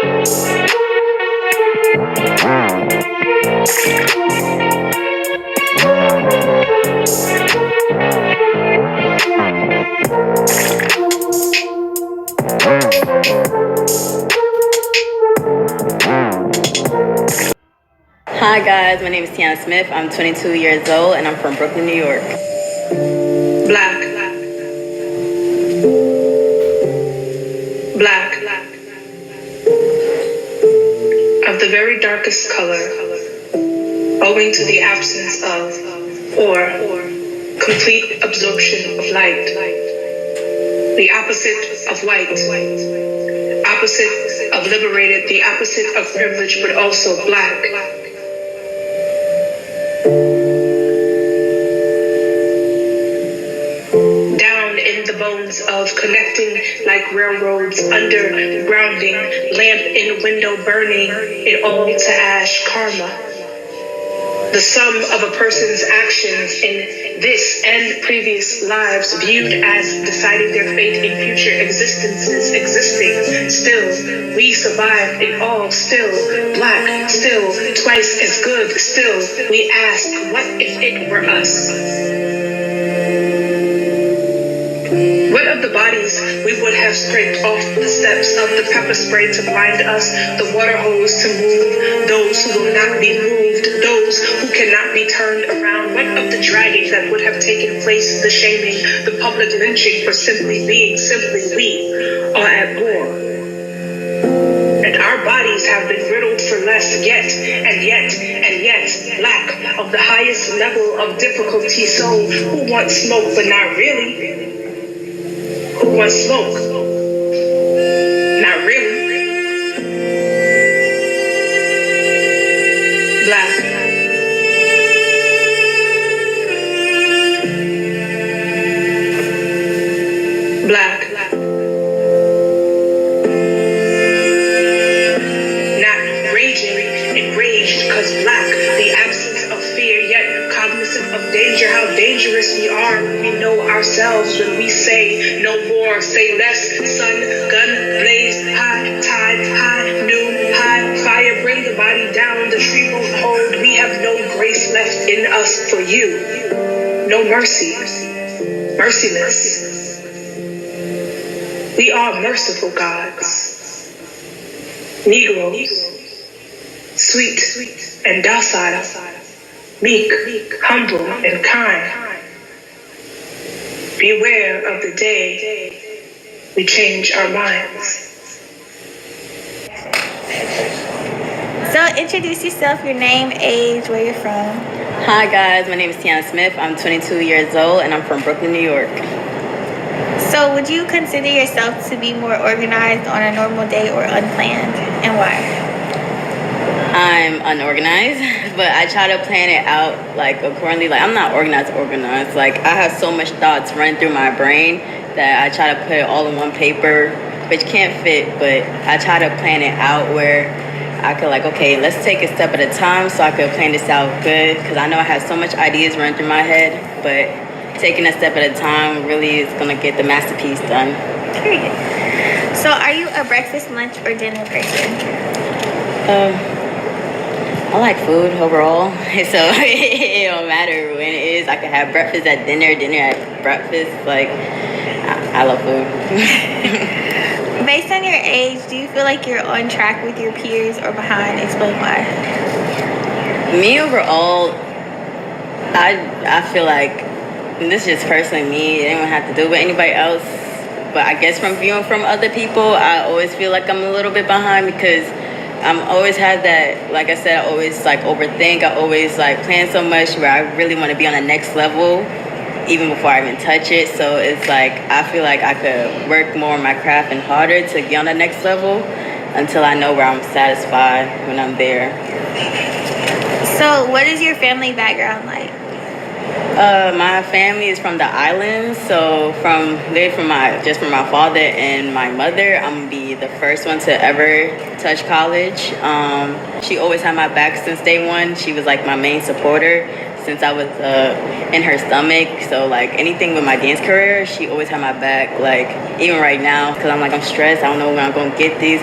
Hi guys, my name is Tiana Smith. I'm 22 years old and I'm from Brooklyn, New York. Black. Black. Of the very darkest color, owing to the absence of or complete absorption of light. The opposite of white. Opposite of liberated, the opposite of privilege, but also black. Down in the bones of connecting like railroads, undergrounding, lamp in window burning, it all to ash, karma. The sum of a person's actions in this and previous lives viewed as deciding their fate in future existences existing. Still, we survived it all. Still, black. Still, twice as good. Still, we ask, what if it were us? What of the bodies we would have scraped off the steps of the pepper spray to blind us, the water hose to move those who will not be moved, those who cannot be turned around? What of the dragging that would have taken place, the shaming, the public lynching for simply being simply we are at war? And our bodies have been riddled for less yet, and yet, lack of the highest level of difficulty. So who wants smoke but not really? Who wants smoke? Not really. Black. Black. Not raging, enraged, cause black, the absence of fear, yet cognizant of danger, how dangerous we are when we know ourselves, when we say no more, say less, sun, gun, blaze, high, tide, high, noon, high, fire, bring the body down, the tree won't hold, we have no grace left in us for you, no mercy, merciless. We are merciful gods, Negroes, sweet and docile, meek, humble, and kind. Beware of the day we change our minds. So introduce yourself, your name, age, where you're from. Hi guys, my name is Tiana Smith. I'm 22 years old and I'm from Brooklyn, New York. So would you consider yourself to be more organized on a normal day or unplanned, and why? I'm unorganized, but I try to plan it out like accordingly. Like I'm not organized. Like I have so much thoughts running through my brain that I try to put it all in one paper, which can't fit, but I try to plan it out where I could like, okay, let's take a step at a time so I could plan this out good, because I know I have so much ideas running through my head, but taking a step at a time really is gonna get the masterpiece done. Period. So are you a breakfast, lunch, or dinner person? I like food overall, so it don't matter when it is. I can have breakfast at dinner, dinner at breakfast. Like, I love food. Based on your age, do you feel like you're on track with your peers or behind? Explain why. Me overall, I feel like, and this is just personally me, it don't have to do with anybody else, but I guess from viewing from other people, I always feel like I'm a little bit behind, because I'm always had that, like I said, I always like overthink. I always like plan so much where I really want to be on the next level even before I even touch it. So it's like I feel like I could work more on my craft and harder to get on the next level until I know where I'm satisfied when I'm there. So what is your family background like? My family is from the islands, so from my father and my mother. I'm gonna be the first one to ever touch college. She always had my back since day one. She was like my main supporter. since I was in her stomach. So like anything with my dance career, she always had my back. Like even right now, because I'm like, I'm stressed, I don't know when I'm gonna get these.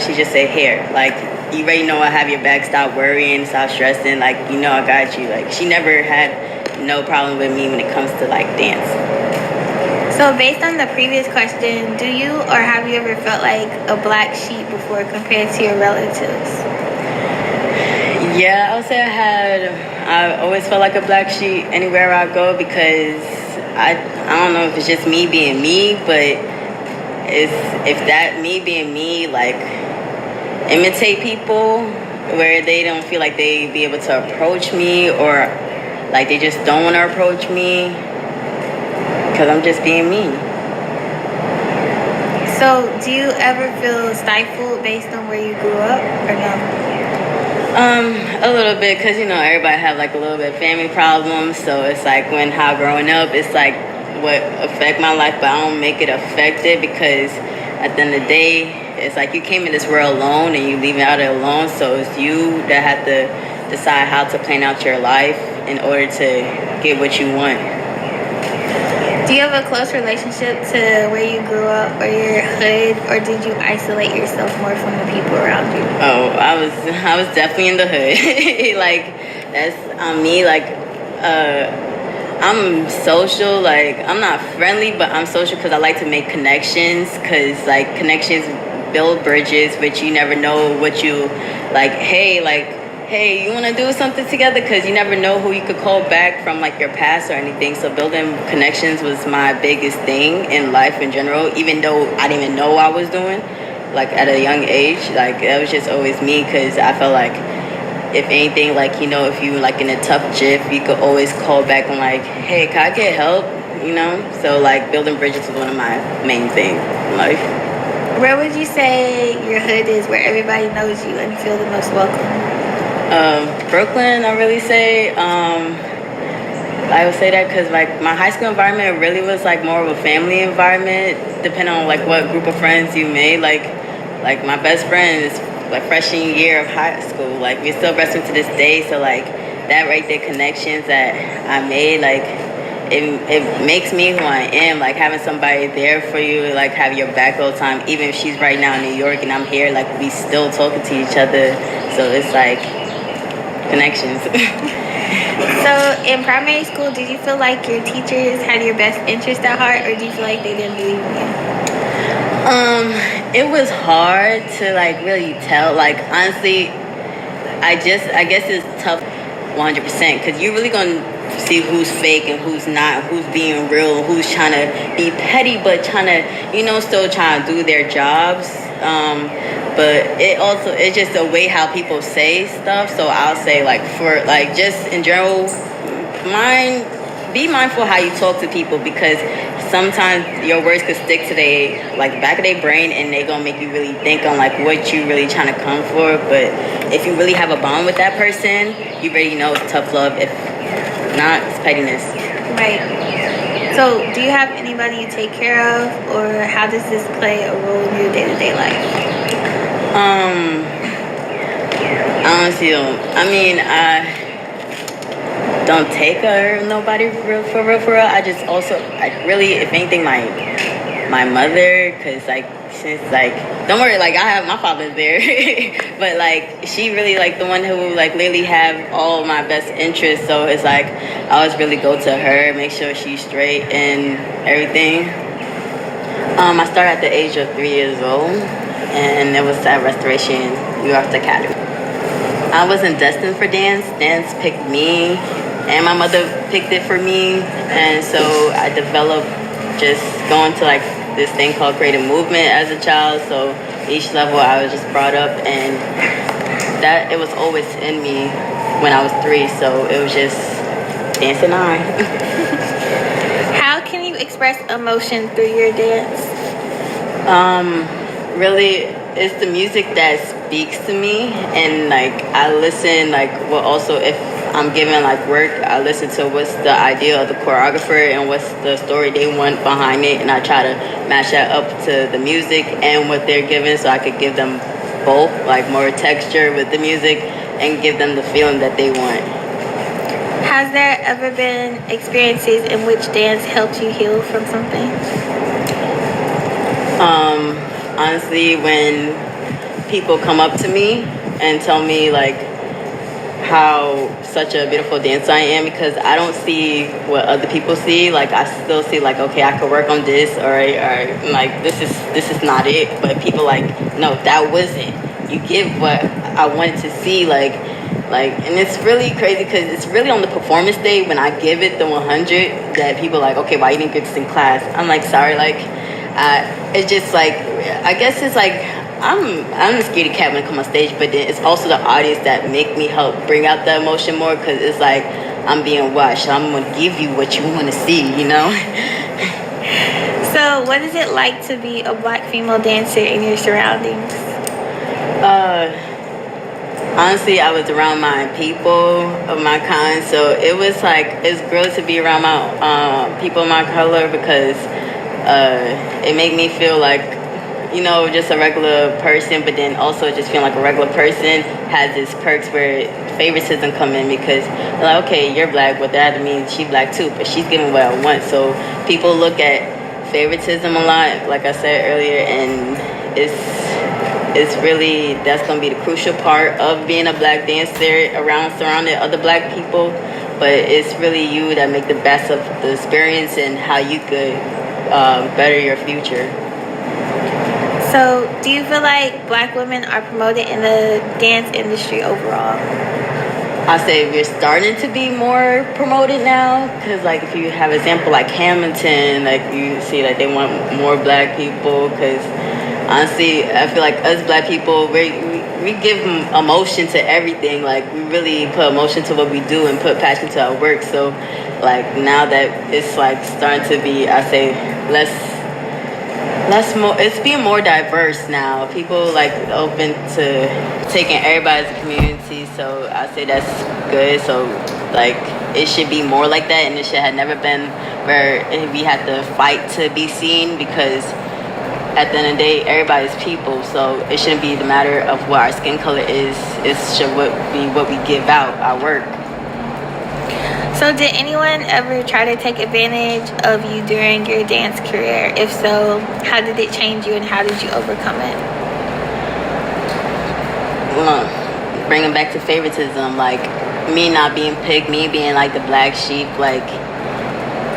She just say, here, like you already know I have your back. Stop worrying, stop stressing. Like you know I got you. Like she never had no problem with me when it comes to like dance. So based on the previous question, do you or have you ever felt like a black sheep before compared to your relatives? Yeah, I would say I always felt like a black sheep anywhere I go because I don't know if it's just me being me, but if that me being me, like imitate people where they don't feel like they be able to approach me or like they just don't want to approach me because I'm just being me. So do you ever feel stifled based on where you grew up or no? A little bit, cause you know everybody have like a little bit of family problems, so it's like when how growing up, it's like what affect my life, but I don't make it affect it because at the end of the day, it's like you came in this world alone and you leaving out it alone, so it's you that have to decide how to plan out your life in order to get what you want. Do you have a close relationship to where you grew up or your hood, or did you isolate yourself more from the people around you? Oh, I was definitely in the hood. Like that's me. Like I'm social. Like I'm not friendly, but I'm social because I like to make connections. Cause like connections build bridges, which you never know what you like. Hey, you want to do something together? Because you never know who you could call back from like your past or anything. So building connections was my biggest thing in life in general, even though I didn't even know what I was doing like at a young age. Like it was just always me because I felt like if anything, like you know, if you like in a tough jiff, you could always call back and like, hey, can I get help? You know? So like building bridges is one of my main things in life. Where would you say your hood is where everybody knows you and you feel the most welcome? Brooklyn, I really say. I would say that because like my high school environment really was like more of a family environment, depending on like what group of friends you made. Like my best friend is like freshman year of high school. Like we're still best friends to this day. So like that right there, connections that I made, like it makes me who I am. Like having somebody there for you, like have your back all the time. Even if she's right now in New York and I'm here, like we still talking to each other. So it's like connections. So in primary school, did you feel like your teachers had your best interest at heart, or do you feel like they didn't believe in you? It was hard to like really tell. Like honestly, I guess it's tough 100% because you're really gonna see who's fake and who's not, who's being real, who's trying to be petty but trying to, you know, still trying to do their jobs. But it's just the way how people say stuff. So I'll say like for like just in general, be mindful how you talk to people because sometimes your words could stick to the like back of their brain and they gonna make you really think on like what you really trying to come for. But if you really have a bond with that person, you already know it's tough love. If not, it's pettiness. Right. So do you have anybody you take care of, or how does this play a role in your day-to-day life? Honestly, I mean, I don't take care of nobody for real. I just also, I really, if anything, my mother, cause like since like, don't worry, like I have my father's there, but like she really like the one who like literally have all my best interests. So it's like I always really go to her, make sure she's straight and everything. I started at the age of 3 years old, and it was at Restoration Youth Academy. I wasn't destined for dance. Dance picked me, and my mother picked it for me. And so I developed just going to like this thing called creative movement as a child. So each level I was just brought up, and that it was always in me when I was 3. So it was just dancing on. How can you express emotion through your dance? Really, it's the music that speaks to me, and like I listen, like well, also if I'm given like work, I listen to what's the idea of the choreographer and what's the story they want behind it, and I try to match that up to the music and what they're given, so I could give them both, like more texture with the music, and give them the feeling that they want. Has there ever been experiences in which dance helped you heal from something? Honestly, when people come up to me and tell me like how such a beautiful dancer I am, because I don't see what other people see. Like I still see like, okay, I could work on this, or like this is not it. But people like, no, that wasn't. You give what I wanted to see, and it's really crazy because it's really on the performance day when I give it the 100 that people are like, okay, why you didn't get this in class? I'm like, sorry, it's just like, I guess it's like I'm a scaredy cat when it comes on stage, but then it's also the audience that make me help bring out the emotion more, because it's like I'm being watched, so I'm gonna give you what you want to see, you know. So, what is it like to be a Black female dancer in your surroundings? Honestly, I was around my people of my kind, so it was like it's great to be around my people of my color, because it made me feel like, you know, just a regular person, but then also just feeling like a regular person has its perks where favoritism come in, because they're like, okay, you're Black, but that means she's Black too, but she's giving what I want. So people look at favoritism a lot, like I said earlier, and it's really, that's going to be the crucial part of being a Black dancer surrounded other Black people. But it's really you that make the best of the experience and how you could better your future. So, do you feel like Black women are promoted in the dance industry overall? I say we're starting to be more promoted now, because like if you have an example like Hamilton, like you see that they want more Black people, because honestly, I feel like us Black people, we give emotion to everything. Like we really put emotion to what we do and put passion to our work. So like now that it's like starting to be, I say less more, it's being more diverse now. People like open to taking everybody's community, so I say that's good. So like it should be more like that, and it should have never been where we had to fight to be seen, because at the end of the day, everybody's people, so it shouldn't be the matter of what our skin color is. It should be what we give out, our work. So, did anyone ever try to take advantage of you during your dance career? If so, how did it change you and how did you overcome it? Well, bringing back to favoritism, like me not being picked, me being like the Black sheep, like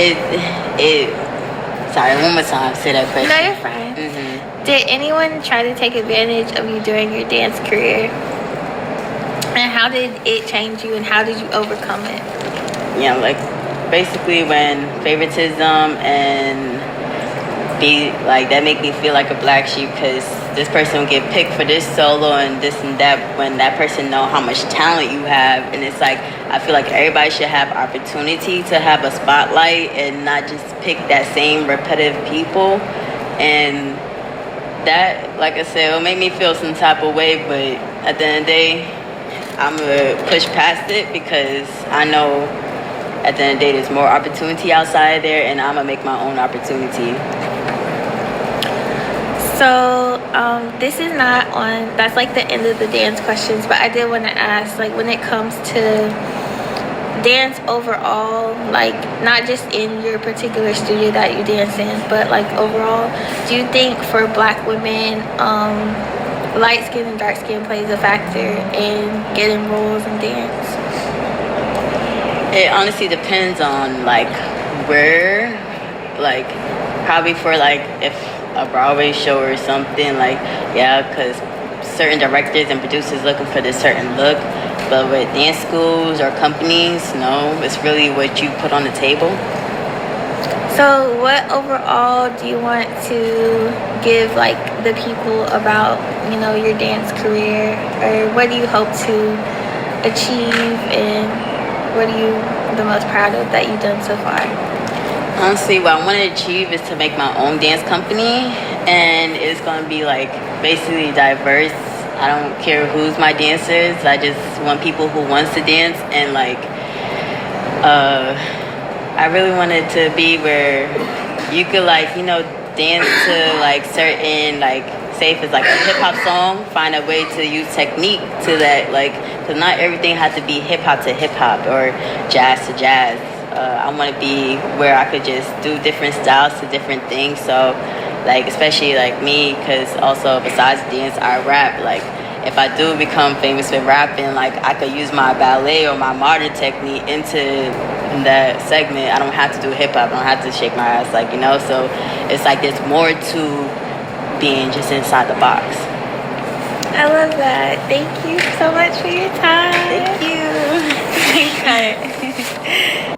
it. Sorry, one more time. Say that question. No, you're fine. Mm-hmm. Did anyone try to take advantage of you during your dance career? And how did it change you and how did you overcome it? Yeah, like basically when favoritism and be like that make me feel like a Black sheep, because this person will get picked for this solo and this and that, when that person know how much talent you have. And it's like I feel like everybody should have opportunity to have a spotlight and not just pick that same repetitive people. And that, like I said, it'll make me feel some type of way, but at the end of the day, I'm gonna push past it, because I know at the end of the day there's more opportunity outside there, and I'm gonna make my own opportunity. So this is not on, that's like the end of the dance questions, but I did want to ask, like when it comes to dance overall, like not just in your particular studio that you dance in, but like overall, do you think for Black women, light skin and dark skin plays a factor in getting roles in dance? It honestly depends on like where, like probably for like if a Broadway show or something, like yeah, because certain directors and producers looking for this certain look. But with dance schools or companies, no, it's really what you put on the table. So what overall do you want to give like the people about, you know, your dance career, or what do you hope to achieve, and what are you the most proud of that you've done so far? Honestly, what I want to achieve is to make my own dance company, and it's going to be like basically diverse. I don't care who's my dancers. I just want people who wants to dance, and like I really want it to be where you could like, you know, dance to like certain, like, say if it's like a hip hop song, find a way to use technique to that, like, because not everything has to be hip hop to hip hop or jazz to jazz. I want to be where I could just do different styles to different things. So, like, especially like me, because also besides dance, I rap. Like, if I do become famous with rapping, like, I could use my ballet or my modern technique into that segment. I don't have to do hip hop. I don't have to shake my ass, like, you know. So it's like there's more to being just inside the box. I love that. Thank you so much for your time. Thank you. Thank you.